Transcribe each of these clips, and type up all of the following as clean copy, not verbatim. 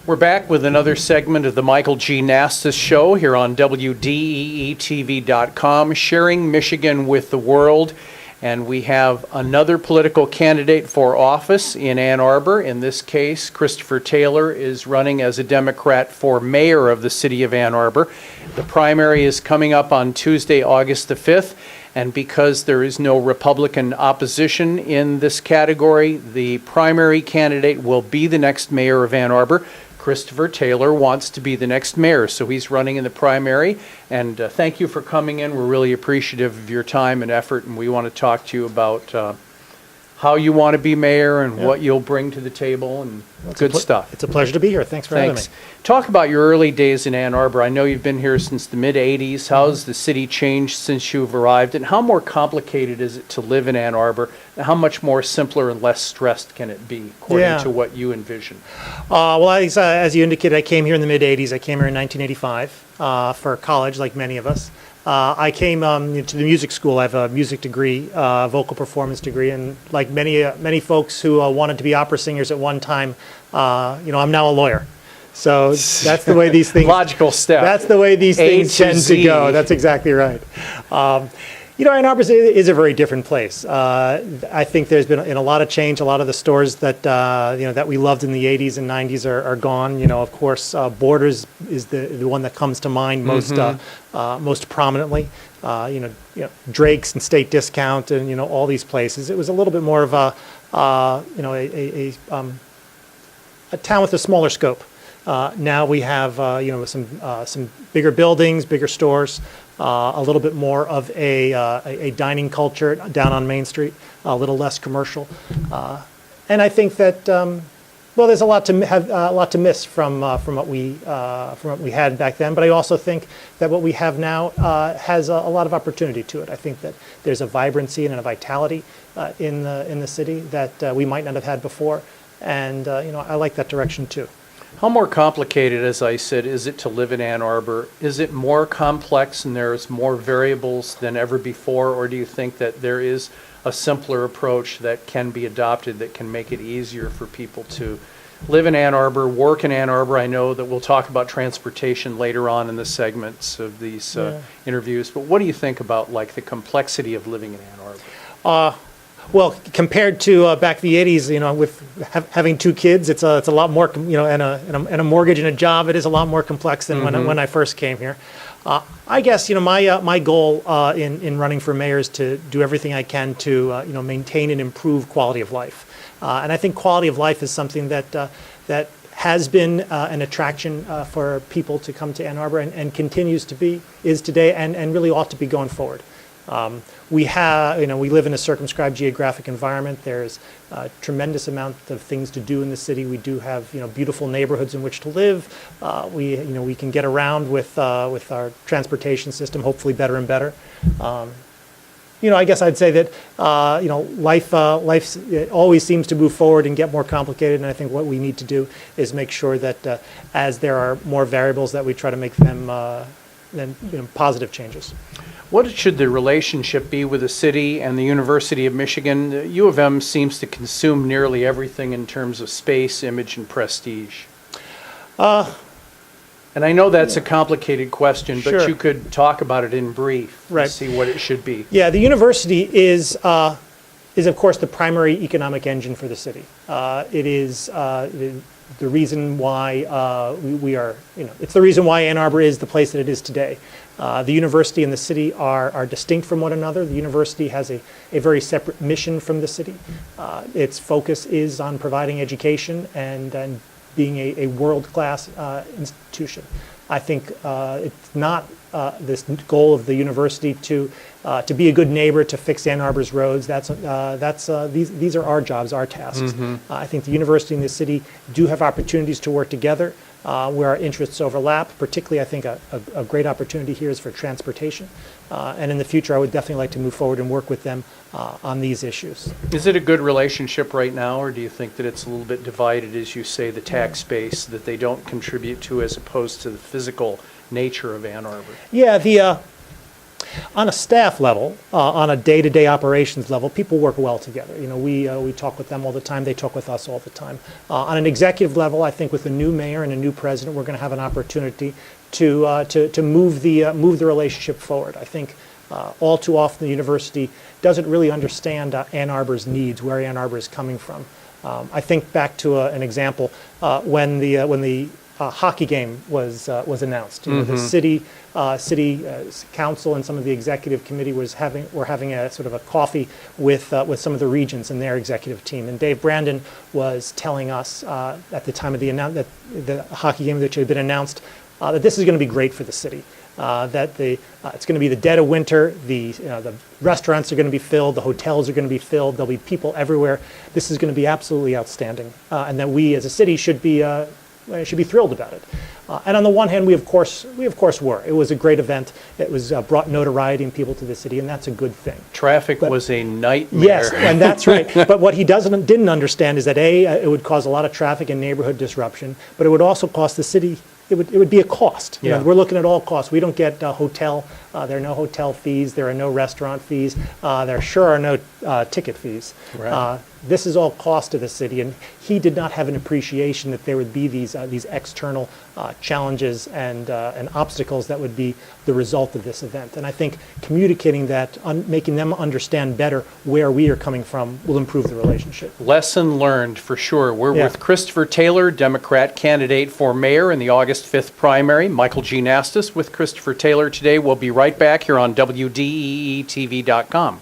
We're back with another segment of the Michael G. Nastos Show here on WDEE-TV.com, sharing Michigan with the world. And we have another political candidate for office in Ann Arbor. In this case, Christopher Taylor is running as a Democrat for mayor of the city of Ann Arbor. The primary is coming up on Tuesday, August the 5th. And because there is no Republican opposition in this category, the primary candidate will be the next mayor of Ann Arbor. Christopher Taylor wants to be the next mayor, so he's running in the primary. And thank you for coming in. We're really appreciative of your time and effort, and we want to talk to you about how you want to be mayor and what you'll bring to the table and good stuff. It's a pleasure to be here. Thanks for having me. Talk about your early days in Ann Arbor. I know you've been here since the mid-'80s. How's the city changed since you've arrived, and how more complicated is it to live in Ann Arbor? And how much more simpler and less stressed can it be, according to what you envision? Well, as you indicated, I came here in the mid-'80s. I came here in 1985 for college, like many of us. I came to the music school. I have a music degree, vocal performance degree, and like many folks who wanted to be opera singers at one time, I'm now a lawyer. So that's the way these things logical step. That's the way these things tend to go. That's exactly right. Ann Arbor is a very different place. I think there's been a lot of change. A lot of the stores that that we loved in the 80s and 90s are gone. Of course, Borders is the one that comes to mind most prominently. Drake's and State Discount and all these places. It was a little bit more of a town with a smaller scope. Now we have some bigger buildings, bigger stores. A little bit more of a dining culture down on Main Street, a little less commercial, and I think that there's a lot to miss from what we had back then. But I also think that what we have now has a lot of opportunity to it. I think that there's a vibrancy and a vitality in the city that we might not have had before, and I like that direction too. How more complicated, as I said, is it to live in Ann Arbor? Is it more complex and there's more variables than ever before, or do you think that there is a simpler approach that can be adopted that can make it easier for people to live in Ann Arbor, work in Ann Arbor? I know that we'll talk about transportation later on in the segments of these interviews, but what do you think about like the complexity of living in Ann Arbor? Well, compared to back in the 80s, with having two kids, it's a lot more, and a mortgage and a job, it is a lot more complex than when I first came here. I guess, my goal in running for mayor is to do everything I can to, maintain and improve quality of life. And I think quality of life is something that has been an attraction for people to come to Ann Arbor and continues to be, is today, and really ought to be going forward. We live in a circumscribed geographic environment. There's a tremendous amount of things to do in the city. We do have, beautiful neighborhoods in which to live. We can get around with our transportation system, hopefully better and better. I guess I'd say that, life always seems to move forward and get more complicated. And I think what we need to do is make sure that as there are more variables, that we try to make them positive changes. What should the relationship be with the city and the University of Michigan? The U of M seems to consume nearly everything in terms of space, image, and prestige. And I know that's a complicated question, but you could talk about it in brief and see what it should be. Yeah, the university is of course the primary economic engine for the city. It is the reason why we are, it's the reason why Ann Arbor is the place that it is today. The university and the city are distinct from one another. The university has a very separate mission from the city. Its focus is on providing education and being a world-class institution. I think it's not this goal of the university to be a good neighbor, to fix Ann Arbor's roads. These are our jobs, our tasks. I think the university and the city do have opportunities to work together where our interests overlap. Particularly, I think a great opportunity here is for transportation. And in the future, I would definitely like to move forward and work with them on these issues. Is it a good relationship right now, or do you think that it's a little bit divided, as you say, the tax base that they don't contribute to as opposed to the physical nature of Ann Arbor? Yeah, On a staff level, on a day-to-day operations level, people work well together. We talk with them all the time. They talk with us all the time. On an executive level, I think with a new mayor and a new president, we're going to have an opportunity to move the relationship forward. I think all too often the university doesn't really understand Ann Arbor's needs, where Ann Arbor is coming from. I think back to an example when the hockey game was announced. The city council and some of the executive committee were having a sort of a coffee with some of the regents and their executive team. And Dave Brandon was telling us at the time of the hockey game that had been announced that this is going to be great for the city. That it's going to be the dead of winter. The restaurants are going to be filled. The hotels are going to be filled. There'll be people everywhere. This is going to be absolutely outstanding, and that we as a city should be thrilled about it. And on the one hand, we of course were. It was a great event. It was brought notoriety and people to the city, and that's a good thing. Traffic was a nightmare. Yes, and that's right. But what he didn't understand is that it would cause a lot of traffic and neighborhood disruption, but it would also cost the city. It would be a cost. Yeah. We're looking at all costs. We don't get hotel. There are no hotel fees. There are no restaurant fees. There sure are no ticket fees. Right. This is all cost to the city, and he did not have an appreciation that there would be these external challenges and obstacles that would be the result of this event. And I think communicating that, making them understand better where we are coming from, will improve the relationship. Lesson learned for sure. We're Yeah. with Christopher Taylor, Democrat candidate for mayor in the August 5th primary. Michael G. Nastos with Christopher Taylor today. We'll be right back here on WDEE-TV.com.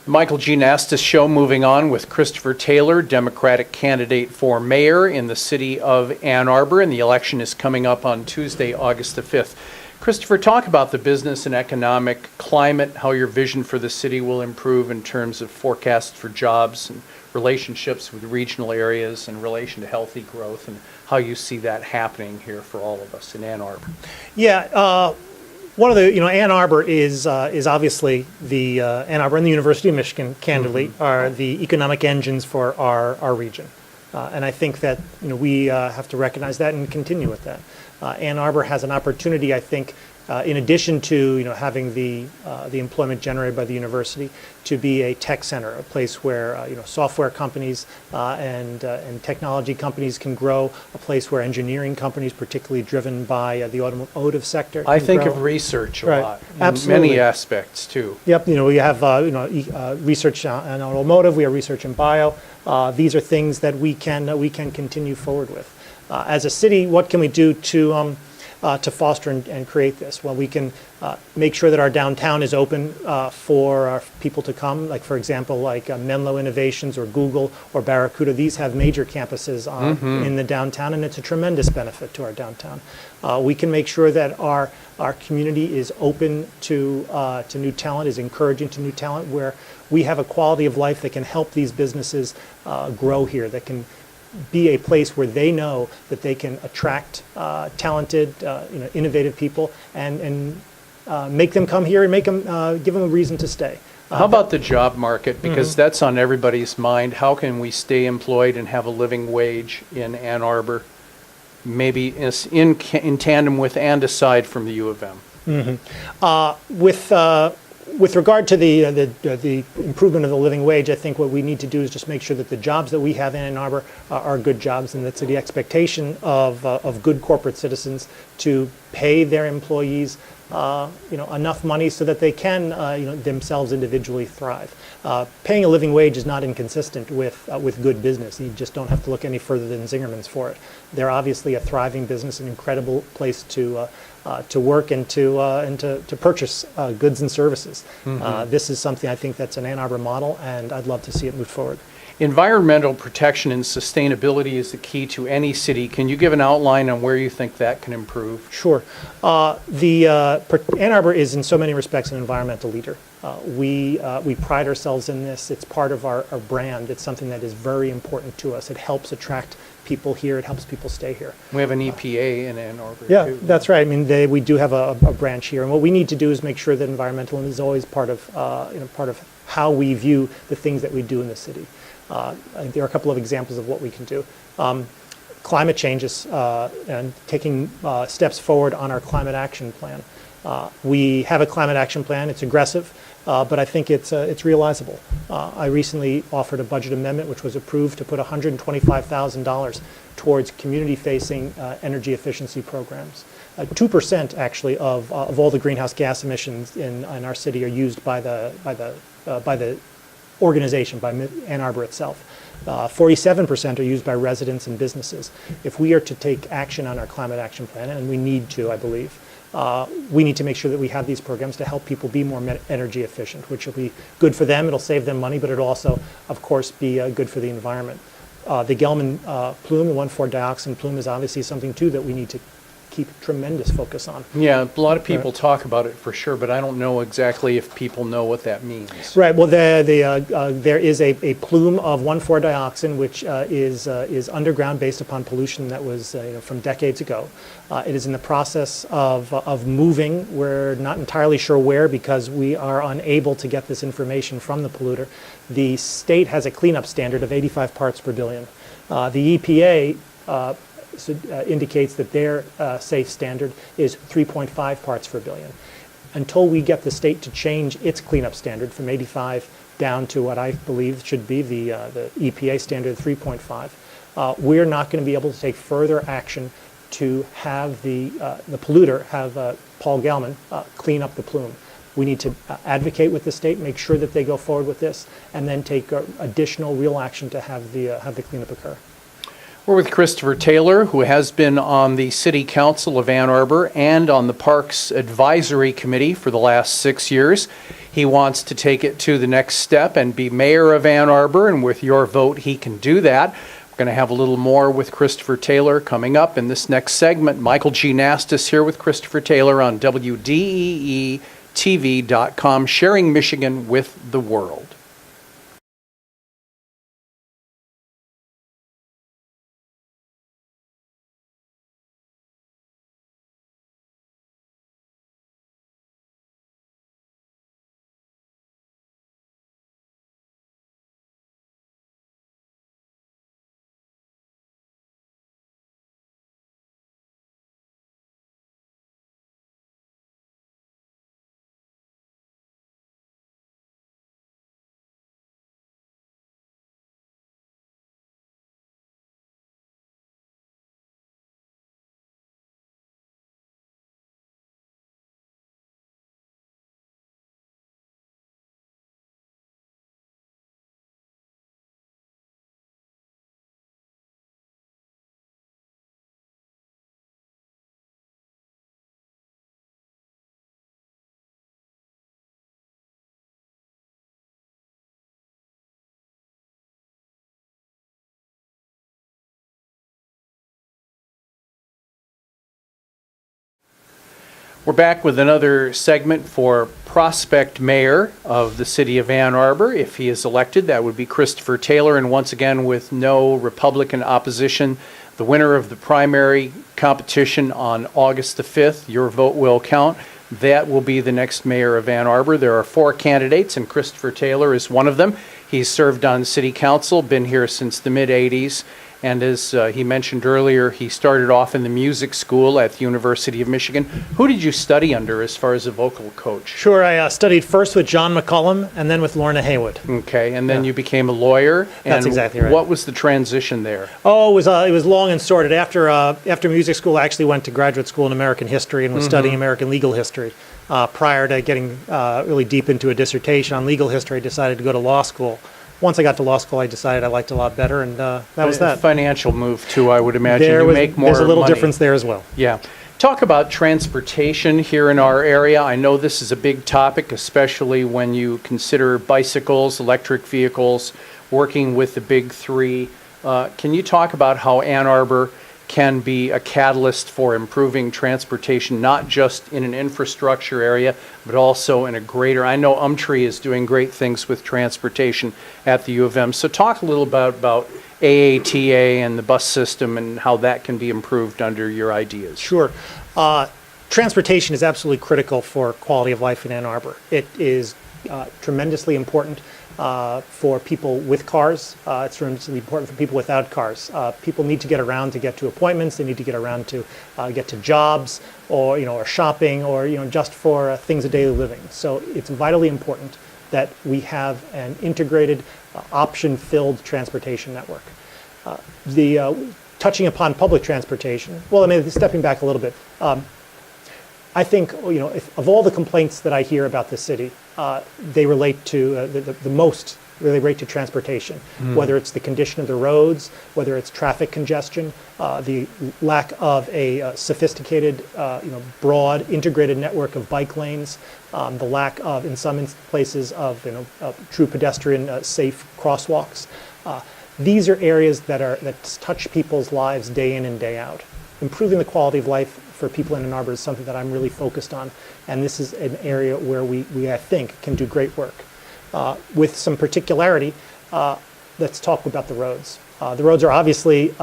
Michael G. Nastos Show, moving on with Christopher Taylor, Democratic candidate for mayor in the city of Ann Arbor, and the election is coming up on Tuesday, August the 5th. Christopher, talk about the business and economic climate, how your vision for the city will improve in terms of forecasts for jobs and relationships with regional areas in relation to healthy growth, and how you see that happening here for all of us in Ann Arbor. Yeah. One of the, Ann Arbor is obviously the Ann Arbor and the University of Michigan, candidly, are the economic engines for our region. And I think that, we have to recognize that and continue with that. Ann Arbor has an opportunity, I think, in addition to, having the employment generated by the university, to be a tech center, a place where, software companies and technology companies can grow, a place where engineering companies, particularly driven by the automotive sector, I can think grow. of research a Right. lot, in Absolutely. many aspects too. Yep, we have research in automotive, we have research in bio. These are things that we can continue forward with. As a city, what can we do to foster and create this? Well, we can make sure that our downtown is open for our people to come. Like, for example, Menlo Innovations or Google or Barracuda. These have major campuses in the downtown, and it's a tremendous benefit to our downtown. We can make sure that our community is open to new talent, is encouraging to new talent, where we have a quality of life that can help these businesses grow here, that can be a place where they know that they can attract talented, innovative people and make them come here and give them a reason to stay. How about the job market? Because that's on everybody's mind. How can we stay employed and have a living wage in Ann Arbor, maybe in tandem with and aside from the U of M? with regard to the improvement of the living wage, I think what we need to do is just make sure that the jobs that we have in Ann Arbor are good jobs, and that's the expectation of good corporate citizens to pay their employees enough money so that they can themselves individually thrive. Paying a living wage is not inconsistent with good business. You just don't have to look any further than Zingerman's for it. They're obviously a thriving business, an incredible place to work and to purchase goods and services. This is something I think that's an Ann Arbor model, and I'd love to see it move forward. Environmental protection and sustainability is the key to any city. Can you give an outline on where you think that can improve? Sure. Ann Arbor is in so many respects an environmental leader. We pride ourselves in this. It's part of our brand. It's something that is very important to us. It helps attract people here. It helps people stay here. We have an EPA in Ann Arbor, yeah, too. That's right. I mean, we do have a branch here, and what we need to do is make sure that environmental is always part of how we view the things that we do in the city. There are a couple of examples of what we can do. Climate changes and taking steps forward on our climate action plan. We have a climate action plan. It's aggressive, but I think it's realizable. I recently offered a budget amendment which was approved to put $125,000 towards community-facing energy efficiency programs. 2% actually of all the greenhouse gas emissions in our city are used by the organization, by Ann Arbor itself. 47% are used by residents and businesses. If we are to take action on our climate action plan, and we need to, I believe, we need to make sure that we have these programs to help people be more energy efficient, which will be good for them. It'll save them money, but it'll also, of course, be good for the environment. The Gelman plume, the 1,4-dioxin plume, is obviously something, too, that we need to keep tremendous focus on. Yeah, a lot of people talk about it for sure, but I don't know exactly if people know what that means. Right. Well, there is a plume of 1,4-dioxin which is underground based upon pollution that was from decades ago. It is in the process of moving. We're not entirely sure where because we are unable to get this information from the polluter. The state has a cleanup standard of 85 parts per billion. The EPA indicates that their safe standard is 3.5 parts per billion. Until we get the state to change its cleanup standard from 85 down to what I believe should be the EPA standard of 3.5, we're not going to be able to take further action to have the polluter, have Paul Gelman, clean up the plume. We need to advocate with the state, make sure that they go forward with this, and then take additional real action to have the cleanup occur. We're with Christopher Taylor, who has been on the City Council of Ann Arbor and on the Parks Advisory Committee for the last 6 years. He wants to take it to the next step and be mayor of Ann Arbor, and with your vote, he can do that. We're going to have a little more with Christopher Taylor coming up in this next segment. Michael G. Nastos here with Christopher Taylor on WDEE-TV.com, sharing Michigan with the world. We're back with another segment for prospect mayor of the city of Ann Arbor. If he is elected, that would be Christopher Taylor, and once again with no Republican opposition. The winner of the primary competition on August the 5th, your vote will count. That will be the next mayor of Ann Arbor. There are 4 candidates, and Christopher Taylor is one of them. He's served on city council, been here since the mid-'80s, and as he mentioned earlier, he started off in the music school at the University of Michigan. Who did you study under as far as a vocal coach? Sure, I studied first with John McCullum and then with Lorna Haywood. Okay, and then you became a lawyer. That's exactly right. What was the transition there? Oh, it was long and sordid. After music school, I actually went to graduate school in American history and was studying American legal history. Prior to getting really deep into a dissertation on legal history, I decided to go to law school. Once I got to law school, I decided I liked it a lot better, and that was that. Financial move, too, I would imagine. There's a little money. difference there as well. Yeah. Talk about transportation here in our area. I know this is a big topic, especially when you consider bicycles, electric vehicles, working with the big three. Can you talk about how Ann Arbor can be a catalyst for improving transportation, not just in an infrastructure area, but also in a greater, I know Umtree is doing great things with transportation at the U of M. So talk a little about AATA and the bus system and how that can be improved under your ideas. Sure. Transportation is absolutely critical for quality of life in Ann Arbor. It is tremendously important for people with cars. It's tremendously important for people without cars. People need to get around to get to appointments. They need to get around to get to jobs, or or shopping, or just for things of daily living. So it's vitally important that we have an integrated, option-filled transportation network. Touching upon public transportation. Well, I mean, stepping back a little bit. I think, of all the complaints that I hear about the city, they relate to the most really relate to transportation, whether it's the condition of the roads, whether it's traffic congestion, the lack of a sophisticated, broad, integrated network of bike lanes, the lack of, in some places, of true pedestrian safe crosswalks. These are areas that touch people's lives day in and day out. Improving the quality of life for people in Ann Arbor is something that I'm really focused on, and this is an area where we I think, can do great work. With some particularity, let's talk about the roads. The roads are obviously,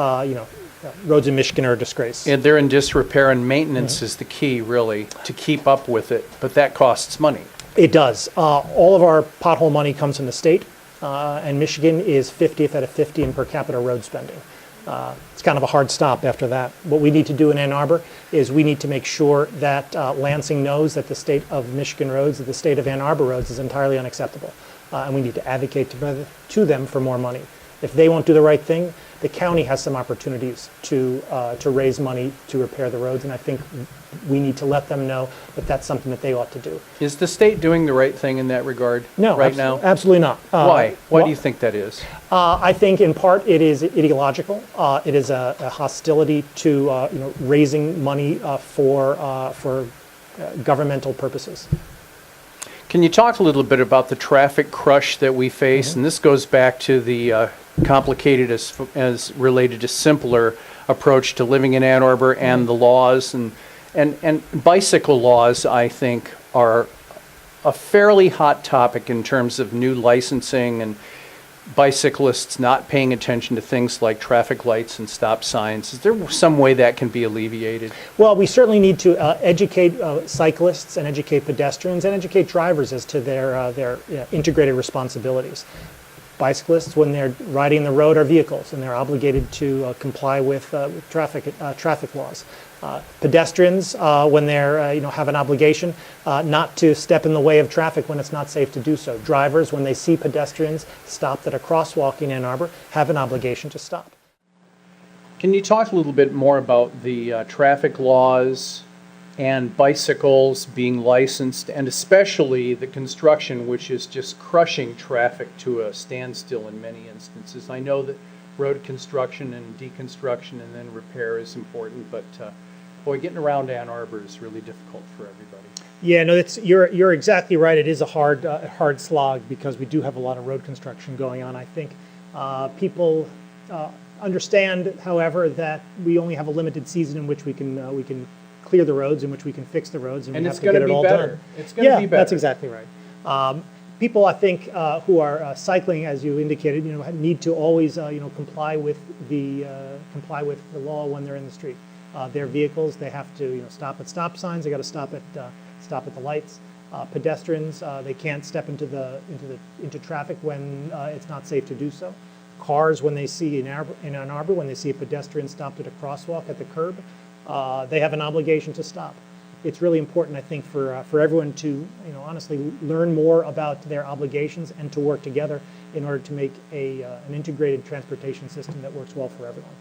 roads in Michigan are a disgrace. And they're in disrepair, and maintenance is the key, really, to keep up with it, but that costs money. It does. All of our pothole money comes from the state, and Michigan is 50th out of 50 in per capita road spending. It's kind of a hard stop after that. What we need to do in Ann Arbor is we need to make sure that Lansing knows that the state of Michigan roads, that the state of Ann Arbor roads is entirely unacceptable. And we need to advocate to them for more money. If they won't do the right thing, the county has some opportunities to raise money to repair the roads, and I think we need to let them know that that's something that they ought to do. Is the state doing the right thing in that regard now? Absolutely not. Why? Why do you think that is? I think in part it is ideological. It is a hostility to raising money for governmental purposes. Can you talk a little bit about the traffic crush that we face? And this goes back to the complicated as related to simpler approach to living in Ann Arbor and the laws and bicycle laws, I think, are a fairly hot topic in terms of new licensing and bicyclists not paying attention to things like traffic lights and stop signs. Is there some way that can be alleviated? Well, we certainly need to educate cyclists and educate pedestrians and educate drivers as to their integrated responsibilities. Bicyclists, when they're riding the road, are vehicles, and they're obligated to comply with traffic laws. Pedestrians, when they're have an obligation not to step in the way of traffic when it's not safe to do so. Drivers, when they see pedestrians stopped at a crosswalk in Ann Arbor, have an obligation to stop. Can you talk a little bit more about the traffic laws and bicycles being licensed, and especially the construction, which is just crushing traffic to a standstill in many instances? I know that road construction and deconstruction and then repair is important, but boy, getting around Ann Arbor is really difficult for everybody. Yeah, no, you're exactly right. It is a hard slog because we do have a lot of road construction going on. I think people understand, however, that we only have a limited season in which we can clear the roads, in which we can fix the roads, and we have to get it all done. It's going to be better. That's exactly right. People, I think, who are cycling, as you indicated, need to always, comply with the law when they're in the street. Their vehicles, they have to, stop at stop signs. They got to stop at the lights. Pedestrians, they can't step into traffic when it's not safe to do so. Cars, when they see in Ann Arbor, when they see a pedestrian stopped at a crosswalk at the curb, they have an obligation to stop. It's really important, I think, for everyone to, honestly learn more about their obligations and to work together in order to make an integrated transportation system that works well for everyone.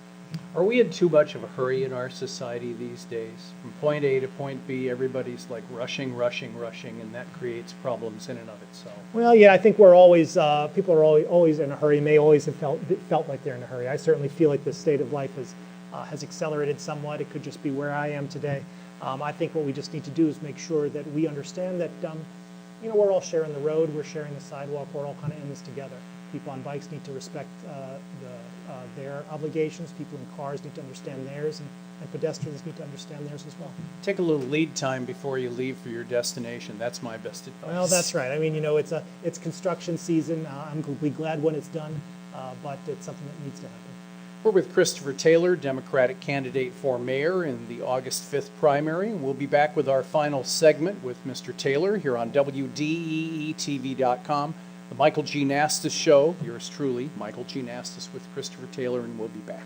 Are we in too much of a hurry in our society these days? From point A to point B, everybody's like rushing, and that creates problems in and of itself. Well, yeah, I think we're always, people are always in a hurry, may always have felt like they're in a hurry. I certainly feel like the state of life has accelerated somewhat. It could just be where I am today. I think what we just need to do is make sure that we understand that, we're all sharing the road, we're sharing the sidewalk, we're all kind of in this together. People on bikes need to respect their obligations. People in cars need to understand theirs, and pedestrians need to understand theirs as well. Take a little lead time before you leave for your destination. That's my best advice. Well, that's right. I mean, it's construction season. I'm glad when it's done, but it's something that needs to happen. We're with Christopher Taylor, Democratic candidate for mayor in the August 5th primary. We'll be back with our final segment with Mr. Taylor here on WDEE-TV.com. The Michael G. Nastos Show, yours truly, Michael G. Nastos with Christopher Taylor, and we'll be back.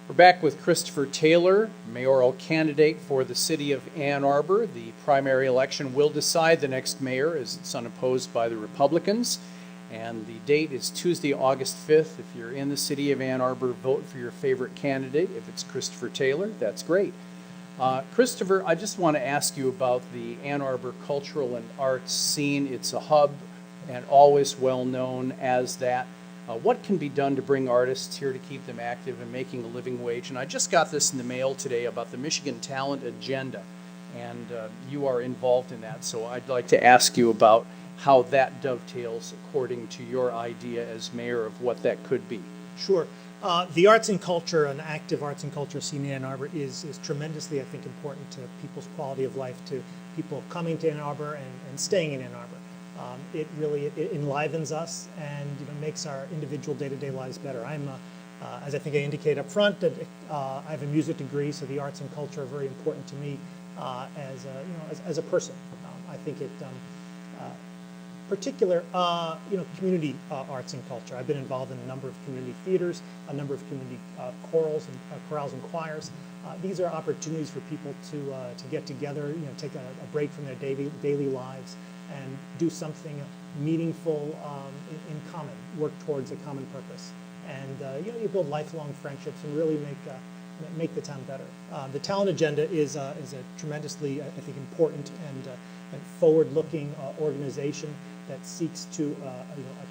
We're back with Christopher Taylor, mayoral candidate for the city of Ann Arbor. The primary election will decide the next mayor, as it's unopposed by the Republicans. And the date is Tuesday, August 5th. If you're in the city of Ann Arbor, vote for your favorite candidate. If it's Christopher Taylor, that's great. Christopher, I just want to ask you about the Ann Arbor cultural and arts scene. It's a hub and always well known as that. What can be done to bring artists here to keep them active and making a living wage? And I just got this in the mail today about the Michigan Talent Agenda, and you are involved in that. So I'd like to ask you about how that dovetails according to your idea as mayor of what that could be. Sure. The arts and culture, an active arts and culture scene in Ann Arbor is tremendously, I think, important to people's quality of life, to people coming to Ann Arbor and staying in Ann Arbor. It really enlivens us and makes our individual day-to-day lives better. I'm, as I think I indicated up front, that I have a music degree, so the arts and culture are very important to me as a person. I think it particular community arts and culture. I've been involved in a number of community theaters, a number of community chorals and choirs. These are opportunities for people to get together, take a break from their daily lives and do something meaningful in common, work towards a common purpose. And you build lifelong friendships and really make the town better. The Talent Agenda is a tremendously, I think, important and forward-looking organization that seeks to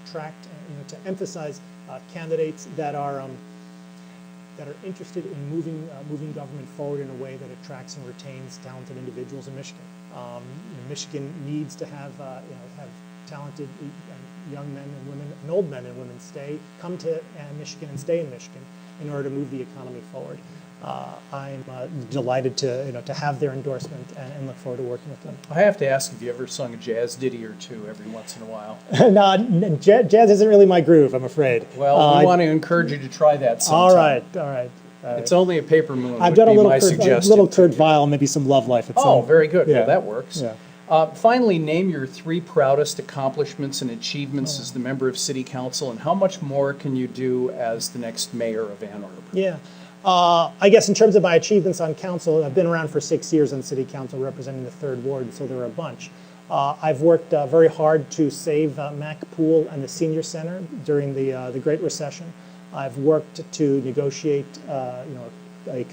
attract, to emphasize candidates that are interested in moving government forward in a way that attracts and retains talented individuals in Michigan. Michigan needs to have talented young men and women and old men and women come to Michigan and stay in Michigan in order to move the economy forward. I'm delighted to have their endorsement and look forward to working with them. I have to ask if you ever sung a jazz ditty or two every once in a while. No, jazz isn't really my groove, I'm afraid. Well, we want to encourage you to try that sometime. All right. It's only a paper moon. I've done a little Kurt Weill, maybe some Love Life at some. Oh, very good. Yeah. Well, that works. Yeah. Finally, name your 3 proudest accomplishments and achievements as the member of City Council, and how much more can you do as the next mayor of Ann Arbor? Yeah. I guess in terms of my achievements on council, I've been around for 6 years on city council representing the 3rd Ward, so there are a bunch. I've worked very hard to save Mac Pool and the Senior Center during the Great Recession. I've worked to negotiate a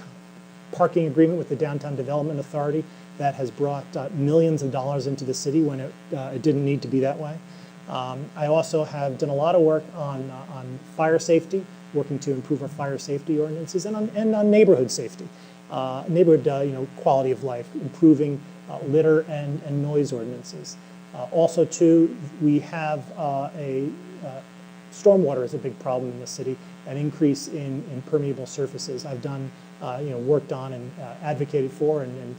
parking agreement with the Downtown Development Authority that has brought millions of dollars into the city when it didn't need to be that way. I also have done a lot of work on fire safety, working to improve our fire safety ordinances, and on neighborhood safety, neighborhood quality of life, improving litter and noise ordinances. Also, too, we have stormwater is a big problem in the city, an increase in permeable surfaces. I've done, worked on and advocated for and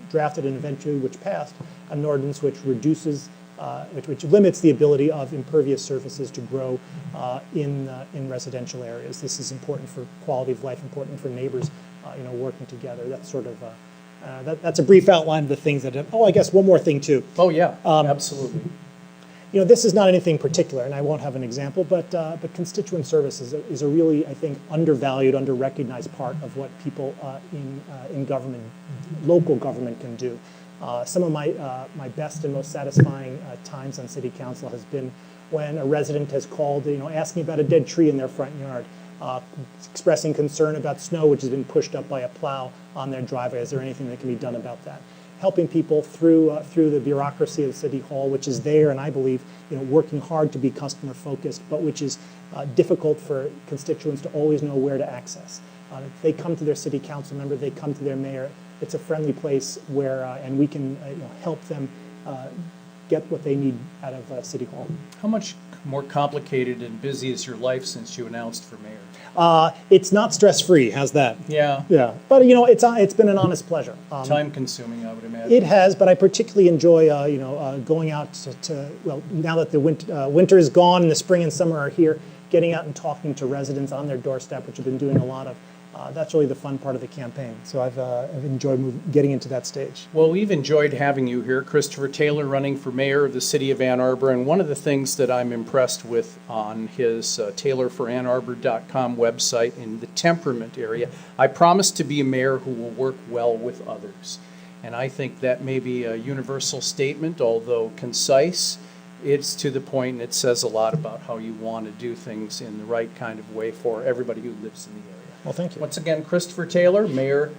drafted and eventually which passed an ordinance which reduces, which limits the ability of impervious surfaces to grow in residential areas. This is important for quality of life, important for neighbors, working together. That's sort of that's a brief outline of the things that. I guess one more thing too. Oh yeah, absolutely. This is not anything particular, and I won't have an example, but constituent services is a really, I think, undervalued, under-recognized part of what people in government, local government can do. Some of my best and most satisfying times on city council has been when a resident has called, asking about a dead tree in their front yard, expressing concern about snow which has been pushed up by a plow on their driveway. Is there anything that can be done about that? Helping people through the bureaucracy of City Hall, which is there, and I believe, working hard to be customer focused, but which is difficult for constituents to always know where to access. If they come to their city council member, they come to their mayor. It's a friendly place where, and we can help them get what they need out of City Hall. How much more complicated and busy is your life since you announced for mayor? It's not stress-free. How's that? Yeah. Yeah, but it's been an honest pleasure. Time-consuming, I would imagine. It has, but I particularly enjoy going out well, now that the winter is gone and the spring and summer are here, getting out and talking to residents on their doorstep, which I've been doing a lot of. That's really the fun part of the campaign. So I've enjoyed getting into that stage. Well, we've enjoyed having you here. Christopher Taylor running for mayor of the city of Ann Arbor, and one of the things that I'm impressed with on his taylorforannarbor.com website in the temperament area, I promise to be a mayor who will work well with others. And I think that may be a universal statement, although concise. It's to the point, and it says a lot about how you want to do things in the right kind of way for everybody who lives in the area. Well, thank you. Once again, Christopher Taylor, mayor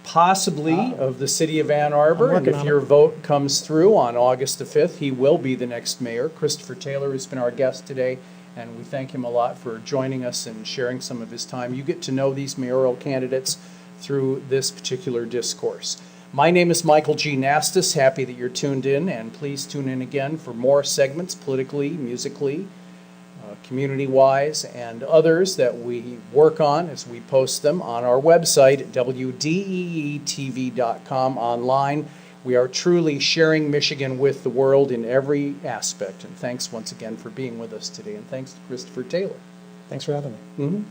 possibly of the city of Ann Arbor, and if your vote comes through on August the 5th, he will be the next mayor. Christopher Taylor has been our guest today, and we thank him a lot for joining us and sharing some of his time. You get to know these mayoral candidates through this particular discourse. My name is Michael G. Nastos. Happy that you're tuned in, and please tune in again for more segments politically, musically, community-wise, and others that we work on as we post them on our website at WDEE-TV.com online. We are truly sharing Michigan with the world in every aspect. And thanks once again for being with us today. And thanks to Christopher Taylor. Thanks for having me. Mm-hmm.